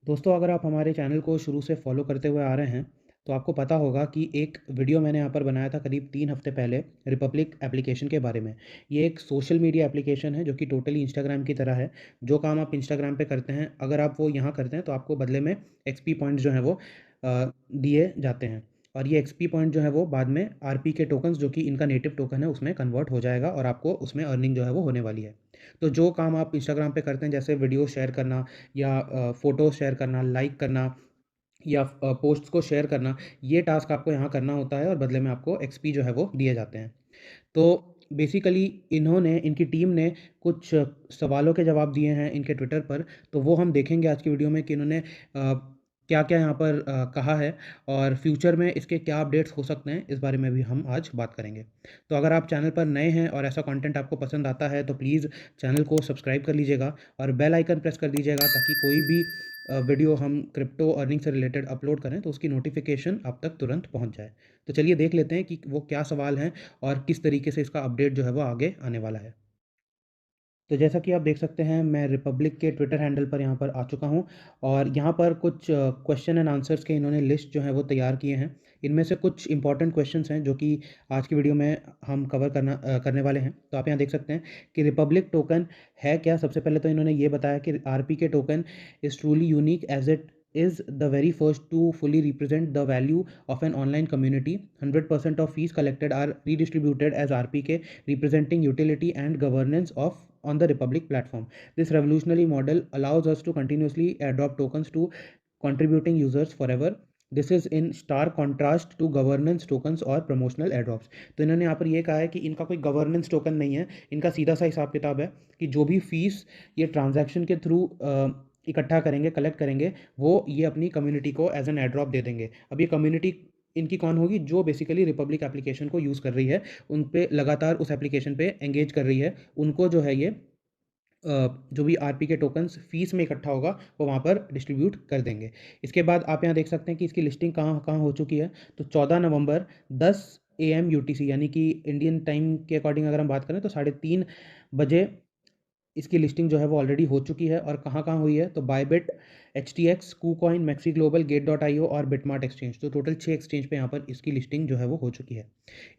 दोस्तों, अगर आप हमारे चैनल को शुरू से फॉलो करते हुए आ रहे हैं, तो आपको पता होगा कि एक वीडियो मैंने यहाँ पर बनाया था करीब 3 हफ्ते पहले रिपब्लिक एप्लीकेशन के बारे में। ये एक सोशल मीडिया एप्लीकेशन है जो कि टोटली इंस्टाग्राम की तरह है। जो काम आप इंस्टाग्राम पे करते हैं, अगर आप वो यहाँ करते हैं तो आपको बदले में एक्सपी पॉइंट्स जो हैं वो दिए जाते हैं। और ये एक्सपी पॉइंट जो है वो बाद में आरपी के टोकन्स जो कि इनका नेटिव टोकन है उसमें कन्वर्ट हो जाएगा और आपको उसमें अर्निंग जो है वो होने वाली है। तो जो काम आप इंस्टाग्राम पे करते हैं जैसे वीडियो शेयर करना या फ़ोटो शेयर करना, लाइक करना या पोस्ट्स को शेयर करना, ये टास्क आपको यहाँ करना होता है और बदले में आपको एक्सपी जो है वो दिए जाते हैं। तो बेसिकली इनकी टीम ने कुछ सवालों के जवाब दिए हैं इनके ट्विटर पर, तो वो हम देखेंगे आज की वीडियो में कि इन्होंने क्या-क्या यहाँ पर कहा है और फ्यूचर में इसके क्या अपडेट्स हो सकते हैं, इस बारे में भी हम आज बात करेंगे। तो अगर आप चैनल पर नए हैं और ऐसा कंटेंट आपको पसंद आता है, तो प्लीज़ चैनल को सब्सक्राइब कर लीजिएगा और बेल आइकन प्रेस कर दीजिएगा ताकि कोई भी वीडियो हम क्रिप्टो अर्निंग से रिलेटेड अपलोड करें, तो उसकी नोटिफ़िकेशन आप तक तुरंत पहुँच जाए। तो चलिए देख लेते हैं कि वो क्या सवाल हैं और किस तरीके से इसका अपडेट जो है वो आगे आने वाला है। तो जैसा कि आप देख सकते हैं, मैं रिपब्लिक के ट्विटर हैंडल पर यहाँ पर आ चुका हूँ और यहाँ पर कुछ क्वेश्चन एंड आंसर्स के इन्होंने लिस्ट जो है वो तैयार किए हैं। इनमें से कुछ इंपॉर्टेंट क्वेश्चंस हैं जो कि आज की वीडियो में हम कवर करने वाले हैं। तो आप यहाँ देख सकते हैं कि रिपब्लिक टोकन है क्या। सबसे पहले तो इन्होंने ये बताया कि आरपी के token is truly unique as it is the very first to fully represent the value of an online community. 100% of fees collected are redistributed as RPK, representing utility and governance of on the Republic platform. This revolutionary model allows us to continuously adopt tokens to contributing users forever. This is in star contrast to governance tokens और promotional airdrops. तो इन्होंने यहाँ पर ये कहा है कि इनका कोई गवर्नेंस टोकन नहीं है, इनका सीधा सा हिसाब किताब है कि जो भी फीस ये ट्रांजैक्शन के थ्रू इकट्ठा करेंगे, कलेक्ट करेंगे, वो ये अपनी कम्युनिटी को एज एन एड्रॉप दे देंगे। अब ये कम्युनिटी इनकी कौन होगी? जो बेसिकली रिपब्लिक एप्लीकेशन को यूज़ कर रही है, उन पे लगातार उस एप्लीकेशन पे एंगेज कर रही है, उनको जो है ये जो भी आरपी के टोकन्स फीस में इकट्ठा होगा वो वहाँ पर डिस्ट्रीब्यूट कर देंगे। इसके बाद आप यहाँ देख सकते हैं कि इसकी लिस्टिंग कहाँ कहाँ हो चुकी है। तो 14 नवंबर 10 AM यूटीसी यानी कि इंडियन टाइम के अकॉर्डिंग अगर हम बात करें तो 3:30 बजे इसकी लिस्टिंग जो है वो ऑलरेडी हो चुकी है। और कहाँ-कहाँ हुई है? तो बायबिट, एचटीएक्स, कूकॉइन, मैक्सी ग्लोबल, गेट.आईओ और बिटमार्ट एक्सचेंज। तो टोटल 6 एक्सचेंज पे यहाँ पर इसकी लिस्टिंग जो है वो हो चुकी है।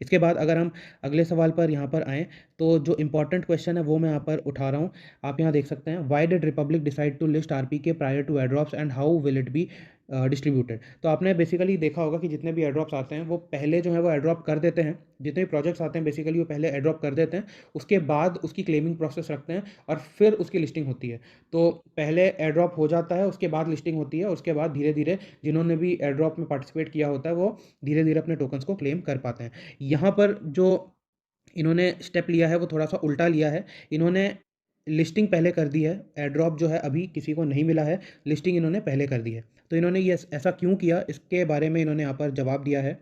इसके बाद अगर हम अगले सवाल पर यहाँ पर आएँ, तो जो इम्पोर्टेंट क्वेश्चन है वो मैं यहाँ पर उठा रहा हूँ। आप यहाँ देख सकते हैं, why did Republic decide to list RPK prior to airdrops and how will it be distributed. तो आपने बेसिकली देखा होगा कि जितने भी एयरड्रॉप्स आते हैं वो पहले जो है वो एयरड्रॉप कर देते हैं। जितने भी प्रोजेक्ट्स आते हैं बेसिकली वो पहले एयरड्रॉप कर देते हैं, उसके बाद उसकी क्लेमिंग प्रोसेस रखते हैं और फिर उसकी लिस्टिंग होती है। तो पहले एयर ड्रॉप हो जाता है, उसके बाद लिस्टिंग होती है, उसके बाद धीरे-धीरे जिन्होंने भी एयर ड्रॉप में पार्टिसिपेट किया होता है, वो धीरे-धीरे अपने टोकन्स को क्लेम कर पाते हैं। यहाँ पर जो इन्होंने स्टेप लिया है, वो थोड़ा-सा उल्टा लिया है। इन्होंने लिस्टिंग पहले कर दी है, एयर ड्रॉप जो है अभी किसी को नहीं मिला है, लिस्टिंग इन्होंने पहले कर दी है। तो इन्होंने ये ऐसा क्यों किया, इसके बारे में इन्होंने यहाँ पर जवाब दिया है।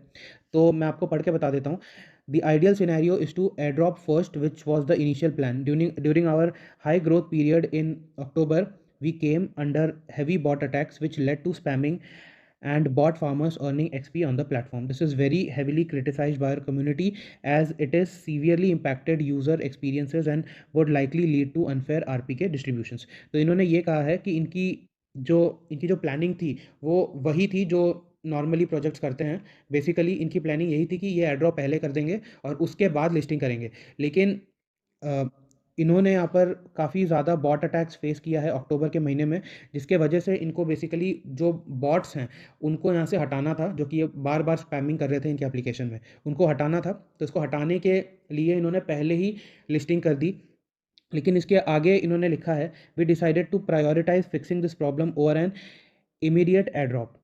तो मैं आपको पढ़ के बता देता हूँ। The ideal scenario is to airdrop first, which was the initial plan. During our high growth period in October, we came under heavy bot attacks, which led to spamming and bot farmers earning XP on the platform. This is very heavily criticized by our community as it is severely impacted user experiences and would likely lead to unfair RPK distributions. तो इन्होंने ये कहा है कि इनकी जो planning थी वो वही थी जो नॉर्मली प्रोजेक्ट्स करते हैं। बेसिकली इनकी प्लानिंग यही थी कि ये एयरड्रॉप पहले कर देंगे और उसके बाद लिस्टिंग करेंगे। लेकिन अ, इन्होंने यहाँ पर काफ़ी ज़्यादा बॉट अटैक्स फेस किया है अक्टूबर के महीने में, जिसके वजह से इनको बेसिकली जो बॉट्स हैं उनको यहाँ से हटाना था, जो कि ये बार-बार स्पैमिंग कर रहे थे इनके एप्लीकेशन में, उनको हटाना था। तो इसको हटाने के लिए इन्होंने पहले ही लिस्टिंग कर दी। लेकिन इसके आगे इन्होंने लिखा है, we decided to prioritize fixing this problem over an immediate airdrop.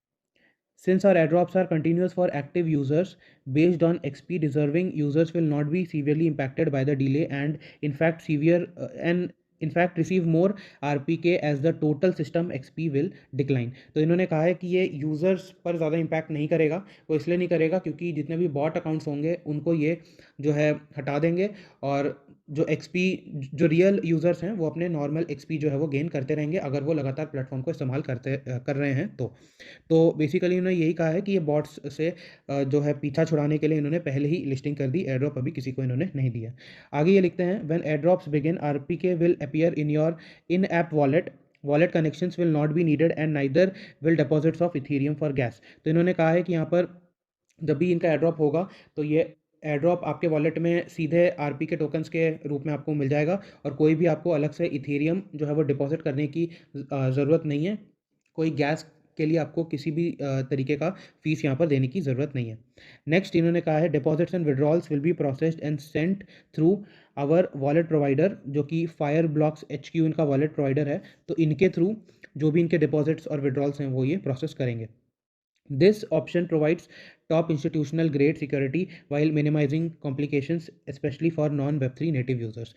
Since our airdrops are continuous for active users based on XP, deserving users will not be severely impacted by the delay and in fact receive more RPK as the total system XP will decline. तो इन्होंने कहा है कि ये users पर ज़्यादा impact नहीं करेगा। वो इसलिए नहीं करेगा क्योंकि जितने भी बॉट अकाउंट्स होंगे उनको ये जो है हटा देंगे और जो एक्सपी जो रियल यूज़र्स हैं वो अपने नॉर्मल एक्सपी जो है वो गेन करते रहेंगे अगर वो लगातार प्लेटफॉर्म को इस्तेमाल कर रहे हैं तो बेसिकली उन्होंने यही कहा है कि ये बॉट्स से जो है पीछा छुड़ाने के लिए इन्होंने पहले ही लिस्टिंग कर दी, एयर ड्रॉप अभी किसी को इन्होंने नहीं दिया। आगे ये लिखते हैं, when airdrops begin RPK will appear in your in app wallet wallet connections will not be needed and neither will deposits of Ethereum for gas. तो इन्होंने कहा है कि यहाँ पर जब भी इनका एयरड्रॉप होगा तो ये एयरड्रॉप आपके वॉलेट में सीधे आरपी के टोकन्स के रूप में आपको मिल जाएगा और कोई भी आपको अलग से इथेरियम जो है वो डिपॉजिट करने की ज़रूरत नहीं है। कोई गैस के लिए आपको किसी भी तरीके का फ़ीस यहाँ पर देने की ज़रूरत नहीं है। नेक्स्ट इन्होंने कहा है deposits and withdrawals will be processed and sent through our wallet provider, जो कि फायर ब्लॉक्स HQ इनका वॉलेट प्रोवाइडर है। तो इनके थ्रू जो भी इनके डिपॉजिट्स और विड्रॉल्स हैं वो ये प्रोसेस करेंगे। This option provides top institutional grade security while minimizing complications, especially for non-Web3 native users.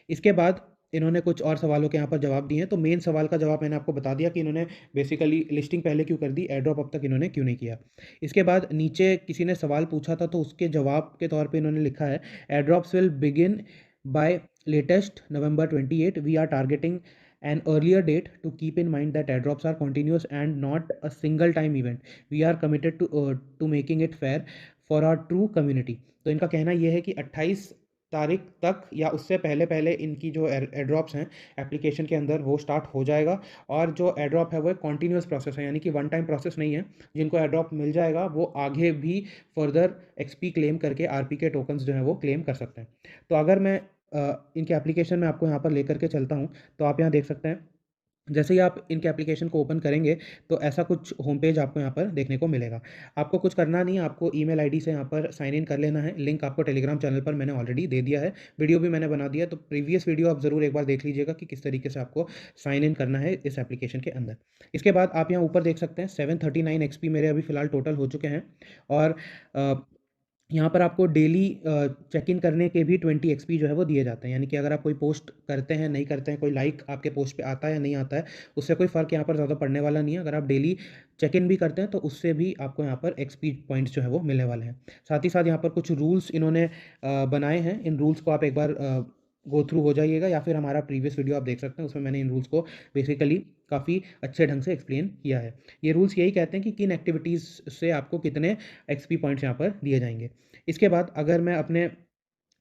इसके बाद इन्होंने कुछ और सवालों के यहाँ पर जवाब दिए हैं। तो मेन सवाल का जवाब मैंने आपको बता दिया कि इन्होंने बेसिकली लिस्टिंग पहले क्यों कर दी, एयरड्रॉप अब तक इन्होंने क्यों नहीं किया। इसके बाद नीचे किसी ने सवाल पूछा था तो उसके जवाब के तौर पे इन्होंने लिखा है airdrops will begin by latest November 28। We are targeting an earlier date to keep in mind that airdrops are continuous and not a single time event. We are committed to making it fair for our true community. तो इनका कहना यह है कि 28 तारीख तक या उससे पहले पहले इनकी जो एयरड्रॉप्स हैं एप्लीकेशन के अंदर वो स्टार्ट हो जाएगा। और जो एयरड्रॉप है वो एक कॉन्टीन्यूस प्रोसेस है, यानी कि वन टाइम प्रोसेस नहीं है। जिनको एयरड्रॉप मिल जाएगा वो आगे भी फर्दर एक्सपी क्लेम करके आरपी के टोकन्स जो हैं वो क्लेम कर सकते हैं। तो अगर मैं इनके एप्लीकेशन में आपको यहाँ पर लेकर के चलता हूँ तो आप यहाँ देख सकते हैं जैसे ही आप इनके एप्लीकेशन को ओपन करेंगे तो ऐसा कुछ होम पेज आपको यहाँ पर देखने को मिलेगा। आपको कुछ करना नहीं है, आपको ईमेल आईडी से यहाँ पर साइन इन कर लेना है। लिंक आपको टेलीग्राम चैनल पर मैंने ऑलरेडी दे दिया है, वीडियो भी मैंने बना दिया। तो प्रीवियस वीडियो आप ज़रूर एक बार देख लीजिएगा कि किस तरीके से आपको साइन इन करना है इस एप्लीकेशन के अंदर। इसके बाद आप यहाँ ऊपर देख सकते हैं 739 XP मेरे अभी फ़िलहाल टोटल हो चुके हैं। और यहाँ पर आपको डेली चेक इन करने के भी 20 XP जो है वो दिए जाते हैं। यानी कि अगर आप कोई पोस्ट करते हैं नहीं करते हैं, कोई लाइक आपके पोस्ट पे आता है या नहीं आता है, उससे कोई फ़र्क यहाँ पर ज़्यादा पड़ने वाला नहीं है। अगर आप डेली चेक इन भी करते हैं तो उससे भी आपको यहाँ पर XP पॉइंट्स जो है वो मिलने वाले हैं। साथ ही साथ यहाँ पर कुछ रूल्स इन्होंने बनाए हैं। इन रूल्स को आप एक बार गो थ्रू हो जाइएगा, या फिर हमारा प्रीवियस वीडियो आप देख सकते हैं, उसमें मैंने इन रूल्स को बेसिकली काफ़ी अच्छे ढंग से एक्सप्लेन किया है। ये रूल्स यही कहते हैं कि किन एक्टिविटीज़ से आपको कितने XP पॉइंट्स यहाँ पर दिए जाएंगे। इसके बाद अगर मैं अपने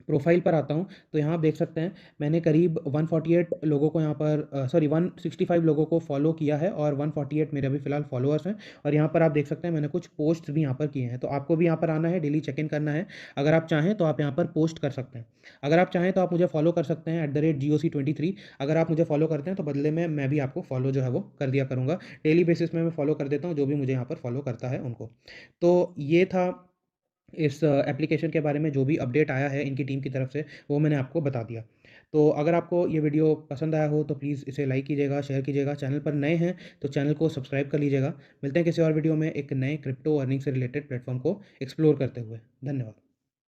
प्रोफाइल पर आता हूँ तो यहाँ आप देख सकते हैं मैंने करीब 148 लोगों को यहाँ पर 165 लोगों को फॉलो किया है और 148 मेरे अभी फ़िलहाल फॉलोअर्स हैं। और यहाँ पर आप देख सकते हैं मैंने कुछ पोस्ट भी यहाँ पर किए हैं। तो आपको भी यहाँ पर आना है, डेली चेक इन करना है। अगर आप चाहें तो आप यहाँ पर पोस्ट कर सकते हैं। अगर आप चाहें तो आप मुझे फॉलो कर सकते हैं @GOC23। अगर आप मुझे फॉलो करते हैं तो बदले में मैं भी आपको फॉलो जो है वो कर दिया करूँगा। डेली बेसिस में मैं फॉलो कर देता हूँ जो भी मुझे यहाँ पर फॉलो करता है उनको। तो ये था इस एप्लीकेशन के बारे में जो भी अपडेट आया है इनकी टीम की तरफ से, वो मैंने आपको बता दिया। तो अगर आपको ये वीडियो पसंद आया हो तो प्लीज़ इसे लाइक कीजिएगा, शेयर कीजिएगा। चैनल पर नए हैं तो चैनल को सब्सक्राइब कर लीजिएगा। मिलते हैं किसी और वीडियो में एक नए क्रिप्टो अर्निंग से रिलेटेड प्लेटफॉर्म को एक्सप्लोर करते हुए। धन्यवाद।